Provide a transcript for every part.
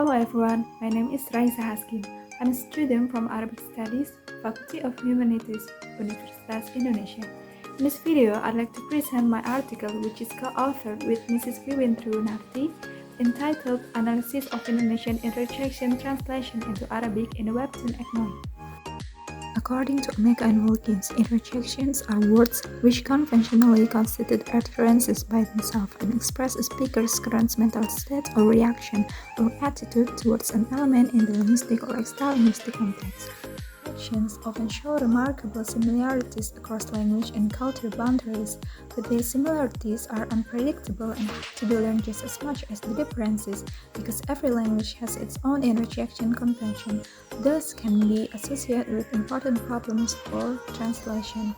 Hello everyone, my name is Raissa Haskim. I'm a student from Arabic Studies, Faculty of Humanities, Universitas Indonesia. In this video, I'd like to present my article which is co-authored with Mrs. Wiwin Triwinarti, entitled Analysis of Indonesian Interjection Translation into Arabic in the Webtoon Eggnoid. According to Omega and Wilkins, interjections are words which conventionally constitute utterances by themselves and express a speaker's current mental state or reaction or attitude towards an element in the linguistic or extra-linguistic context. Interjections often show remarkable similarities across language and culture boundaries, but these similarities are unpredictable and have to be learned just as much as the differences, because every language has its own interjection convention, thus can be associated with important problems for translation.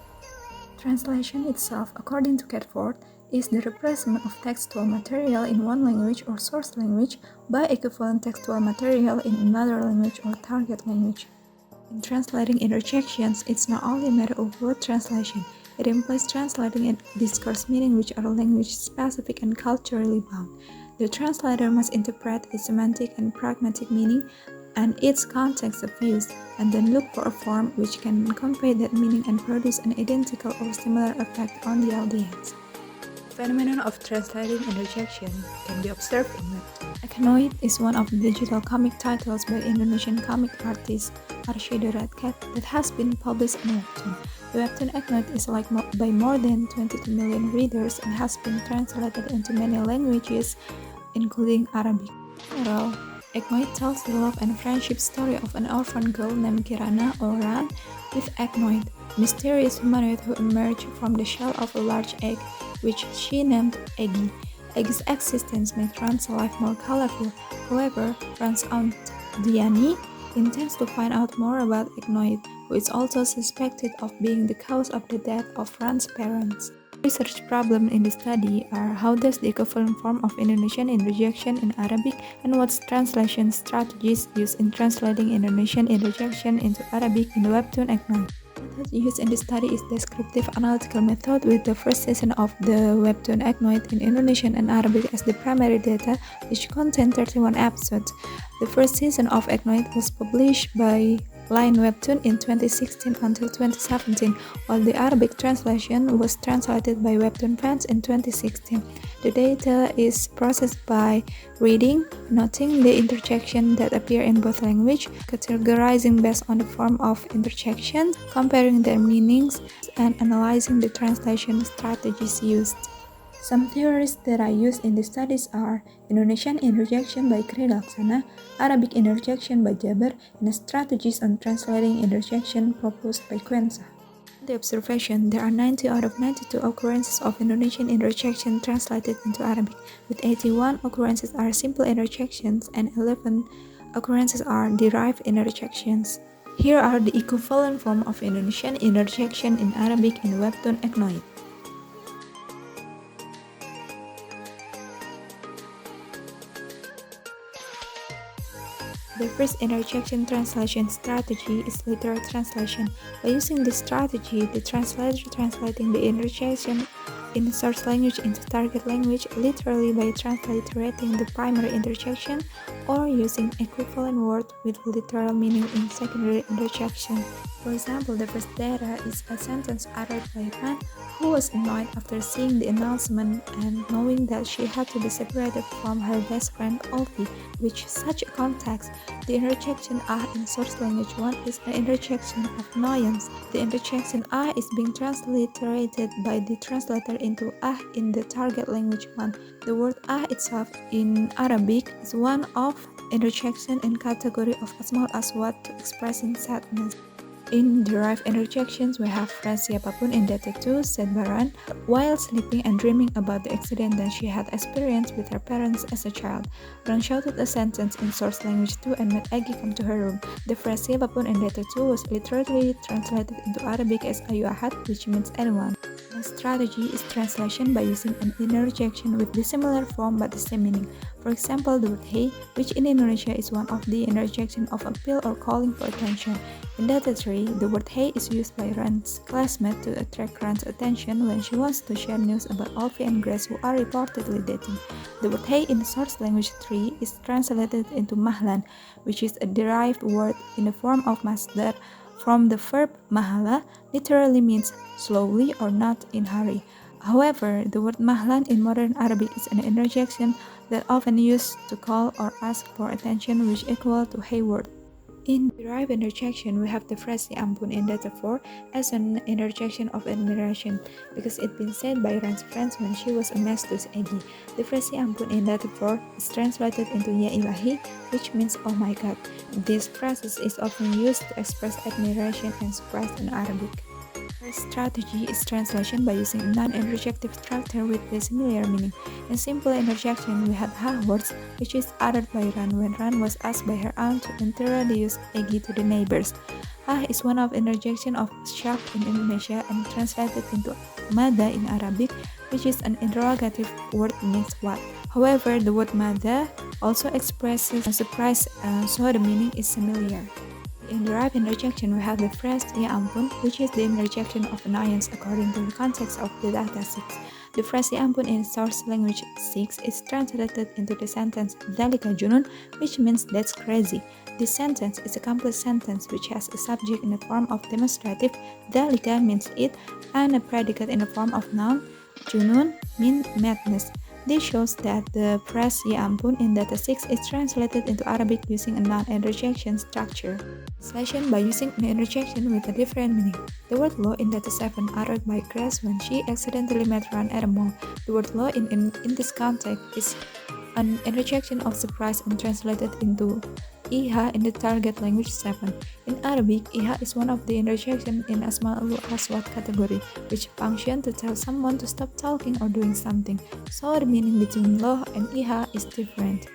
Translation itself, according to Catford, is the replacement of textual material in one language or source language by equivalent textual material in another language or target language. In translating interjections, it's not only a matter of word translation, it implies translating a discourse meaning which are language-specific and culturally bound. The translator must interpret its semantic and pragmatic meaning and its context of use, and then look for a form which can convey that meaning and produce an identical or similar effect on the audience. The phenomenon of translating interjection can be observed in Webtoon. Eggnoid is one of the digital comic titles by Indonesian comic artist Diterapkan that has been published on Webtoon. The Webtoon Eggnoid is liked by more than 22 million readers and has been translated into many languages, including Arabic. Overall, Eggnoid tells the love and friendship story of an orphan girl named Kirana or Ran with Eggnoid, a mysterious humanoid who emerged from the shell of a large egg, which she named Eggy. Eggy's existence makes Ran's life more colorful. However, Ran's aunt, Diani, intends to find out more about Eggnoid, who is also suspected of being the cause of the death of Ran's parents. Research problems in the study are how does the equivalent form of Indonesian interjection in Arabic and what translation strategies used in translating Indonesian interjection into Arabic in the Webtoon Eggnoid. The method used in the study is descriptive analytical method with the first season of the Webtoon Eggnoid in Indonesian and Arabic as the primary data, which contain 31 episodes. The first season of Eggnoid was published by Line Webtoon in 2016 until 2017, while the Arabic translation was translated by Webtoon fans in 2016. The data is processed by reading, noting the interjection that appear in both languages, categorizing based on the form of interjections, comparing their meanings, and analyzing the translation strategies used. Some theories that are used in the studies are Indonesian interjection by Triwinarti, Arabic interjection by JABR, and strategies on translating interjection proposed by Quenza. In the observation, there are 90 out of 92 occurrences of Indonesian interjection translated into Arabic, with 81 occurrences are simple interjections and 11 occurrences are derived interjections. Here are the equivalent form of Indonesian interjection in Arabic in Webtoon Eggnoid. The first interjection translation strategy is literal translation. By using this strategy, the translator translating the interjection in source language into target language literally by transliterating the primary interjection or using equivalent word with literal meaning in secondary interjection. For example, the first data is a sentence uttered by Ran, who was annoyed after seeing the announcement and knowing that she had to be separated from her best friend Olvi, which such a context. The interjection "ah" in source language 1 is an interjection of annoyance. The interjection "ah" is being transliterated by the translator into "ah" in the target language 1. The word "ah" itself in Arabic is one of interjection in category of asmaul aswat to expressing sadness. In derived interjections, we have phrase siapapun in Data 2 said by Ran while sleeping and dreaming about the accident that she had experienced with her parents as a child. Ran shouted a sentence in source language 2 and made Eggy come to her room. The phrase siapapun in Data 2 was literally translated into Arabic as ayu ahad, which means anyone. Next strategy is translation by using an interjection with dissimilar form but the same meaning. For example, the word hey, which in Indonesia is one of the interjection of appeal or calling for attention. In Data 3, the word hey is used by Ran's classmate to attract Ran's attention when she wants to share news about Alfie and Grace who are reportedly dating. The word hey in source language 3 is translated into mahlan, which is a derived word in the form of masdar from the verb mahala, literally means slowly or not in hurry. However, the word mahlan in modern Arabic is an interjection that often used to call or ask for attention, which equal to hey word. In derived interjection, we have the phrase ya ampun in Data 4 as an interjection of admiration because it been said by Ran's friends when she was amazed to see Eggy. The phrase ya ampun in Data 4 is translated into ya ilahi, which means oh my god. This phrase is often used to express admiration and surprise in Arabic. First strategy is translation by using a non-interjective structure with the similar meaning. In simple interjection, we had ha words, which is uttered by Ran when Ran was asked by her aunt to introduce Eggy to the neighbors. Ha is one of interjection of shock in Indonesia and translated into mada in Arabic, which is an interrogative word means what. However, the word mada also expresses surprise, so the meaning is similar. In derived interjection, we have the phrase ya ampun, which is the interjection of annoyance according to the context of the Data 6. The phrase ya ampun in source language 6 is translated into the sentence Dalika junun, which means that's crazy. This sentence is a complete sentence which has a subject in the form of demonstrative, Dalika means it, and a predicate in the form of noun, junun means madness. This shows that the phrase ya ampun in Data 6 is translated into Arabic using a non-interjection structure. Translation by using an interjection with a different meaning. The word lo in Data 7 uttered by Grace when she accidentally met Ran at a mall. The word lo in this context is an interjection of surprise and translated into iha in the target language 7. In Arabic, iha is one of the interjections in asma'ul aswat category, which function to tell someone to stop talking or doing something. So the meaning between lo and iha is different.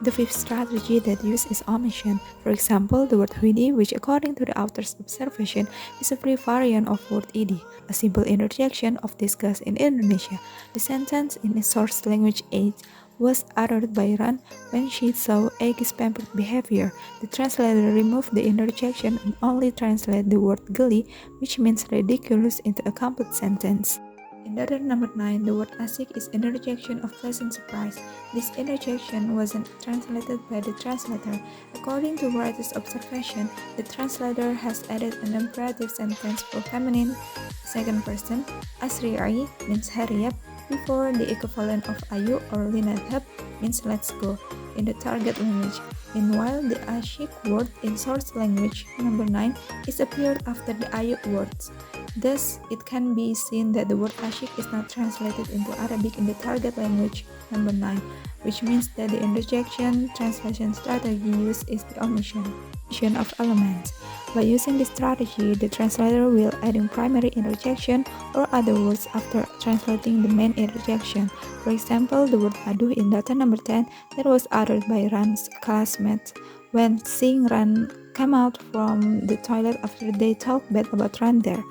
The fifth strategy that used is omission. For example, the word huidi, which according to the author's observation is a free variant of word idi, a simple interjection of disgust in Indonesia. The sentence in source language 8 was uttered by Ran when she saw Eggy's pampered behavior. The translator removed the interjection and only translated the word geli, which means ridiculous, into a complete sentence. In Data number 9, the word asik is interjection of pleasant surprise. This interjection wasn't translated by the translator. According to writer's observation, the translator has added an imperative sentence for feminine second person, asri'i means hurry up, before the equivalent of ayu or linadhab means let's go in the target language. Meanwhile, the ashik word in source language number 9 is appeared after the ayu words. Thus, it can be seen that the word ashik is not translated into Arabic in the target language number 9, which means that the interjection translation strategy used is the omission of elements. By using this strategy, the translator will add in primary interjection or other words after translating the main interjection. For example, the word aduh in Data number 10 that was uttered by Ran's classmate when seeing Ran come out from the toilet after they talked bad about Ran there.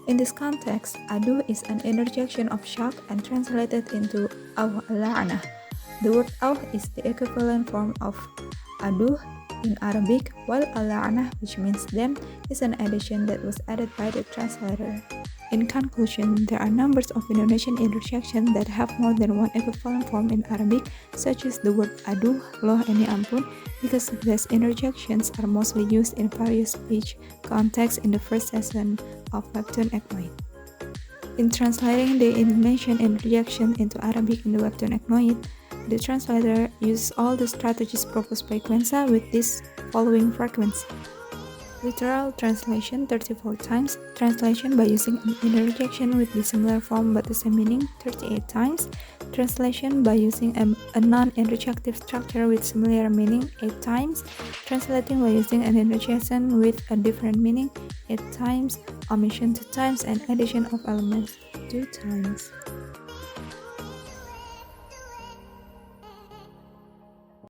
In this context, aduh is an interjection of shock and translated into aw la'nah. The word aw is the equivalent form of aduh in Arabic, while al-la'nah, which means them, is an addition that was added by the translator. In conclusion, there are numbers of Indonesian interjections that have more than one equivalent form in Arabic, such as the word aduh, loh, and ya ampun, because these interjections are mostly used in various speech contexts in the first season of Webtoon Eggnoid. In translating the Indonesian interjection into Arabic in the Webtoon Eggnoid, the translator uses all the strategies proposed by Quenza with this following frequency. Literal translation 34 times, translation by using an interjection with dissimilar form but the same meaning 38 times, translation by using a non-interjective structure with similar meaning 8 times, translating by using an interjection with a different meaning 8 times, omission 2 times, and addition of elements 2 times.